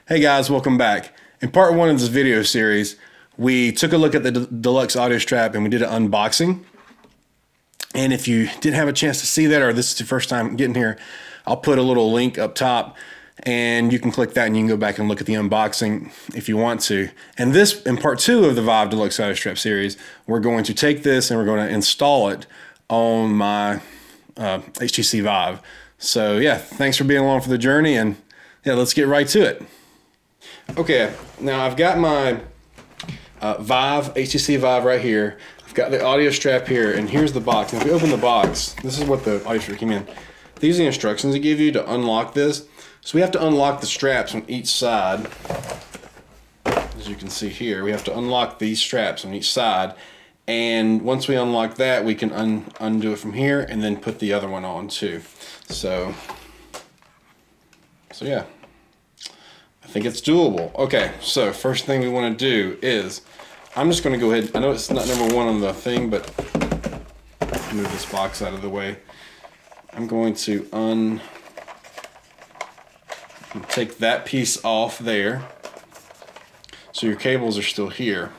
Hey guys, welcome back. In part one of this video series, we took a look at the Deluxe audio strap and we did an unboxing. And if you didn't have a chance to see that, or this is your first time getting here, I'll put a little link up top and you can click that and you can go back and look at the unboxing if you want to. And this, in part two of the Vive Deluxe audio strap series, we're going to take this and we're going to install it on my HTC Vive. So yeah, thanks for being along for the journey, and yeah, let's get right to it. Okay, now I've got my HTC Vive right here. I've got the audio strap here, and here's the box. Now if we open the box, this is what the audio strap came in. These are the instructions they give you to unlock this. So we have to unlock the straps on each side. As you can see here, we have to unlock these straps on each side. And once we unlock that, we can undo it from here and then put the other one on too. So yeah. I think it's doable. Okay, so first thing we want to do is, I'm just going to go ahead, I know it's not number one on the thing, but move this box out of the way. I'm going to take that piece off there, so your cables are still here.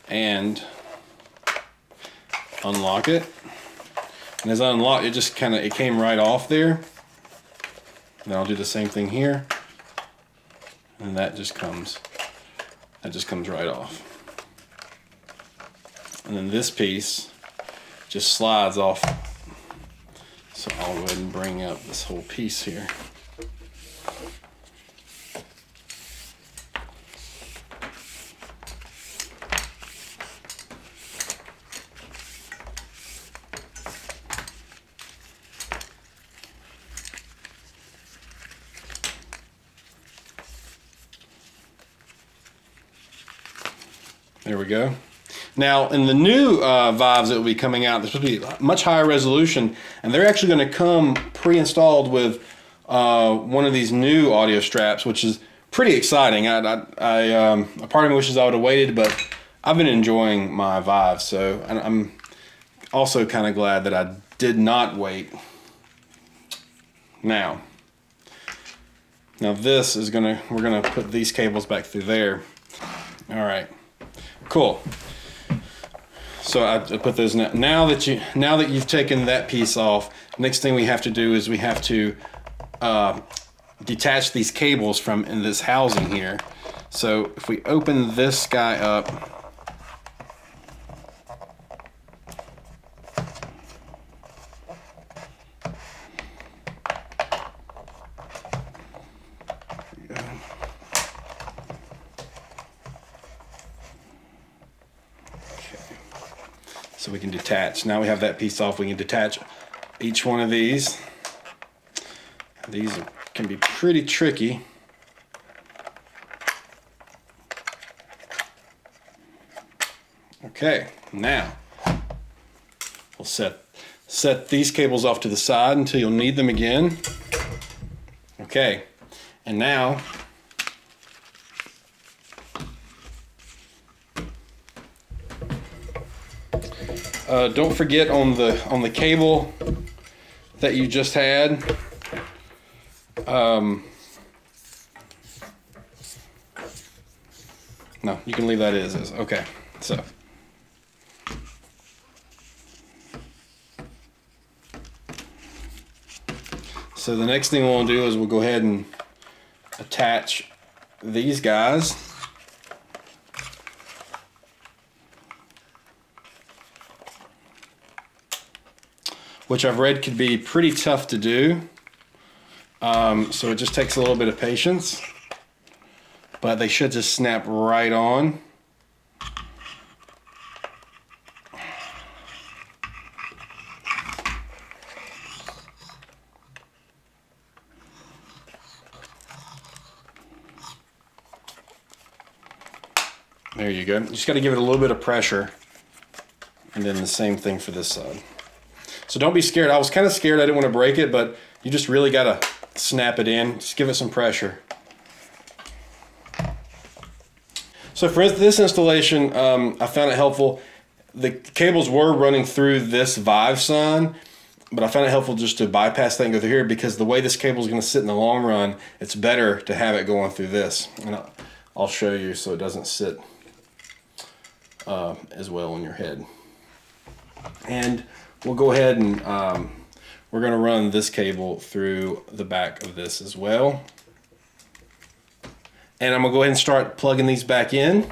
And unlock it. And as I unlock it, it came right off there. Then I'll do the same thing here, and that just comes right off. And then this piece just slides off. So I'll go ahead and bring up this whole piece here. There we go. Now, in the new Vives that will be coming out, they're supposed to be much higher resolution, and they're actually going to come pre-installed with one of these new audio straps, which is pretty exciting. A part of me wishes I would have waited, but I've been enjoying my Vive, so I'm also kind of glad that I did not wait. Now this is we're gonna put these cables back through there. All right. Cool. So I put those now. Now that you've taken that piece off, next thing we have to do is we have to detach these cables from in this housing here. So if we open this guy up, so we can detach. Now we have that piece off, we can detach each one of these. These can be pretty tricky. Okay, now we'll set these cables off to the side until you'll need them again. Okay, and now don't forget on the cable that you just had, no, you can leave that as is. Okay, so the next thing we'll do is we'll go ahead and attach these guys. Which I've read could be pretty tough to do. So it just takes a little bit of patience, but they should just snap right on. There you go. You just got to give it a little bit of pressure, and then the same thing for this side. So don't be scared. I was kind of scared I didn't want to break it, but you just really got to snap it in. Just give it some pressure. So for this installation, I found it helpful. The cables were running through this Vive sign, But I found it helpful just to bypass that and go through here, because the way this cable is going to sit in the long run, it's better to have it going through this. And I'll show you so it doesn't sit as well on your head. And we'll go ahead and we're going to run this cable through the back of this as well. And I'm going to go ahead and start plugging these back in.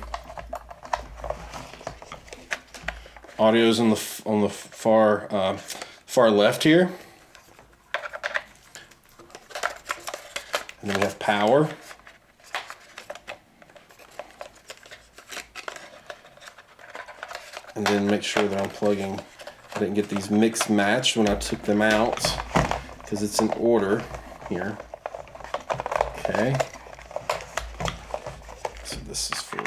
Audio's on the far left here. And then we have power. And then make sure that I'm plugging. I didn't get these mixed matched when I took them out, because it's in order here. Okay. So this is for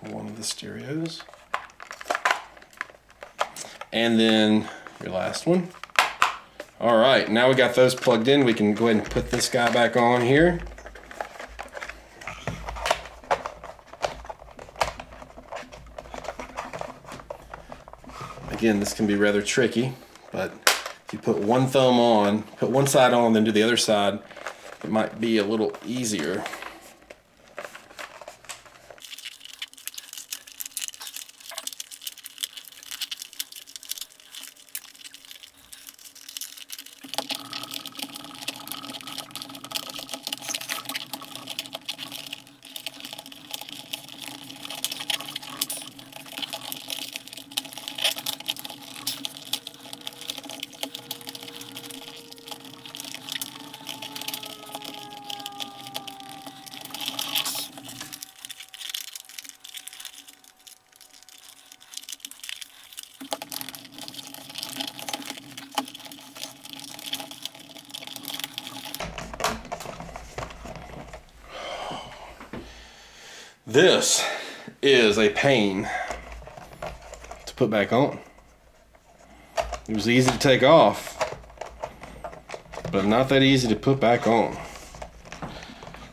one of the stereos. And then your last one. All right, now we got those plugged in. We can go ahead and put this guy back on here. Again, this can be rather tricky, but if you put one thumb on, put one side on, then do the other side, it might be a little easier. This is a pain to put back on. It was easy to take off, but not that easy to put back on.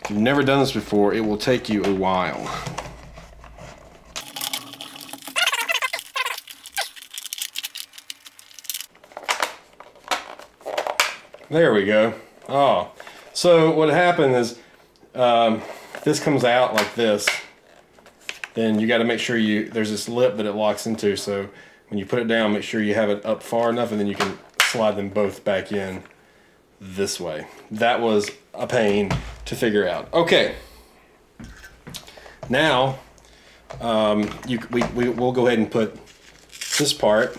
If you've never done this before, it will take you a while. There we go. Oh, so what happened is this comes out like this. Then you got to make sure there's this lip that it locks into, so when you put it down, make sure you have it up far enough, and then you can slide them both back in this way. That was a pain to figure out. Okay, now we'll go ahead and put this part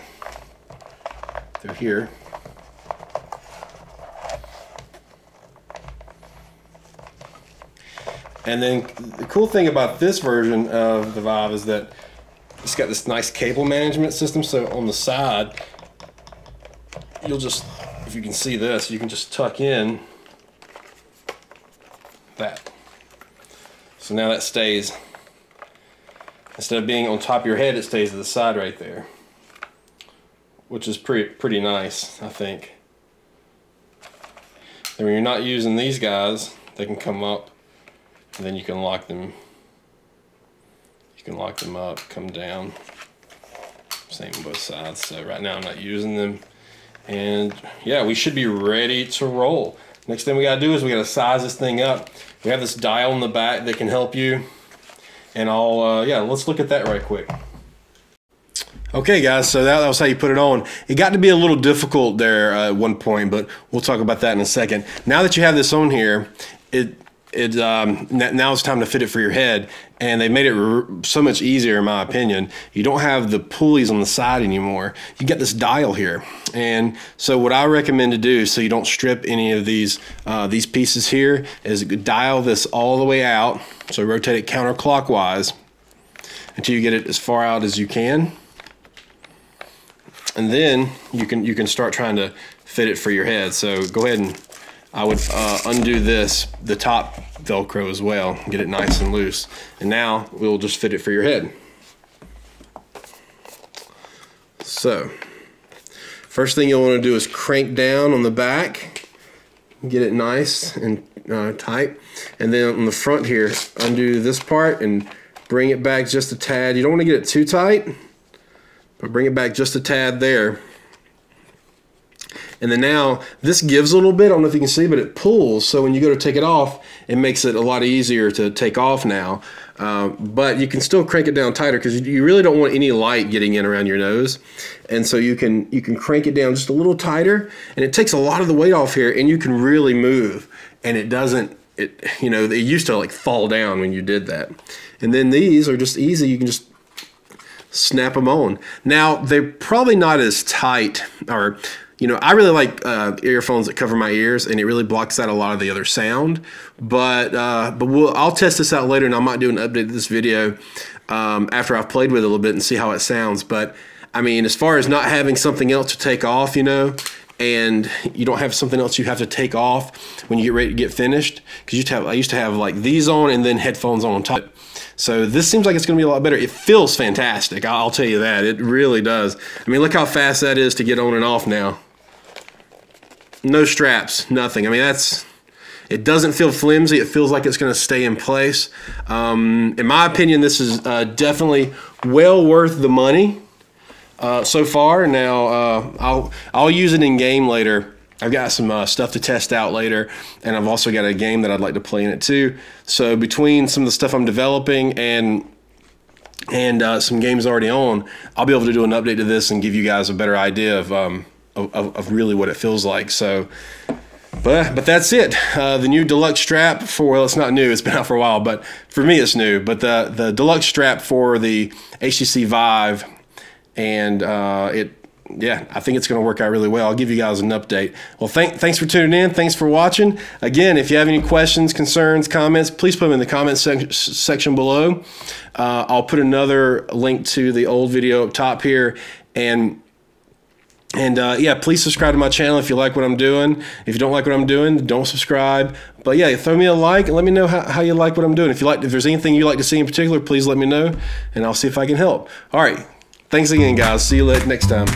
through here. And then the cool thing about this version of the Vive is that it's got this nice cable management system. So on the side, you'll just, if you can see this, you can just tuck in that. So now that stays, instead of being on top of your head, it stays to the side right there, which is pretty nice, I think. And when you're not using these guys, they can come up. And then you can lock them. You can lock them up, come down. Same on both sides. So right now I'm not using them. And yeah, we should be ready to roll. Next thing we gotta do is we gotta size this thing up. We have this dial in the back that can help you. And yeah, let's look at that right quick. Okay guys, so that was how you put it on. It got to be a little difficult there at one point, but we'll talk about that in a second. Now that you have this on here, now it's time to fit it for your head, and they made it so much easier in my opinion. You don't have the pulleys on the side anymore. You get this dial here, and so what I recommend to do, so you don't strip any of these pieces here, is dial this all the way out. So rotate it counterclockwise until you get it as far out as you can, and then you can start trying to fit it for your head. So go ahead and I would undo the top Velcro as well, get it nice and loose. And now we'll just fit it for your head. So, first thing you'll want to do is crank down on the back, get it nice and tight. And then on the front here, undo this part and bring it back just a tad. You don't want to get it too tight, but bring it back just a tad there. And then now this gives a little bit, I don't know if you can see, but it pulls. So when you go to take it off, it makes it a lot easier to take off now. But you can still crank it down tighter because you really don't want any light getting in around your nose. And so you can crank it down just a little tighter, and it takes a lot of the weight off here, and you can really move. And it doesn't, you know, it used to like fall down when you did that. And then these are just easy. You can just snap them on. Now, they're probably not as tight, or, you know, I really like earphones that cover my ears, and it really blocks out a lot of the other sound. But I'll test this out later, and I might do an update to this video after I've played with it a little bit and see how it sounds. But I mean, as far as not having something else to take off, you know, and you don't have something else you have to take off when you get ready to get finished, because I used to have like these on and then headphones on top. So this seems like it's going to be a lot better. It feels fantastic, I'll tell you that. It really does. I mean, look how fast that is to get on and off now. No straps, nothing. I mean, it doesn't feel flimsy. It feels like it's going to stay in place. In my opinion, this is definitely well worth the money so far. Now, I'll use it in game later. I've got some stuff to test out later, and I've also got a game that I'd like to play in it too. So between some of the stuff I'm developing and some games already on, I'll be able to do an update to this and give you guys a better idea of really what it feels like. So, but that's it. The new deluxe strap well, it's not new. It's been out for a while, but for me it's new. But the deluxe strap for the HTC Vive, and yeah, I think it's going to work out really well. I'll give you guys an update. Well, thanks for tuning in. Thanks for watching. Again, if you have any questions, concerns, comments, please put them in the comment section below. I'll put another link to the old video up top here. And yeah, please subscribe to my channel if you like what I'm doing. If you don't like what I'm doing, don't subscribe. But yeah, throw me a like and let me know how you like what I'm doing. If there's anything you'd like to see in particular, please let me know, and I'll see if I can help. All right. Thanks again, guys. See you next time.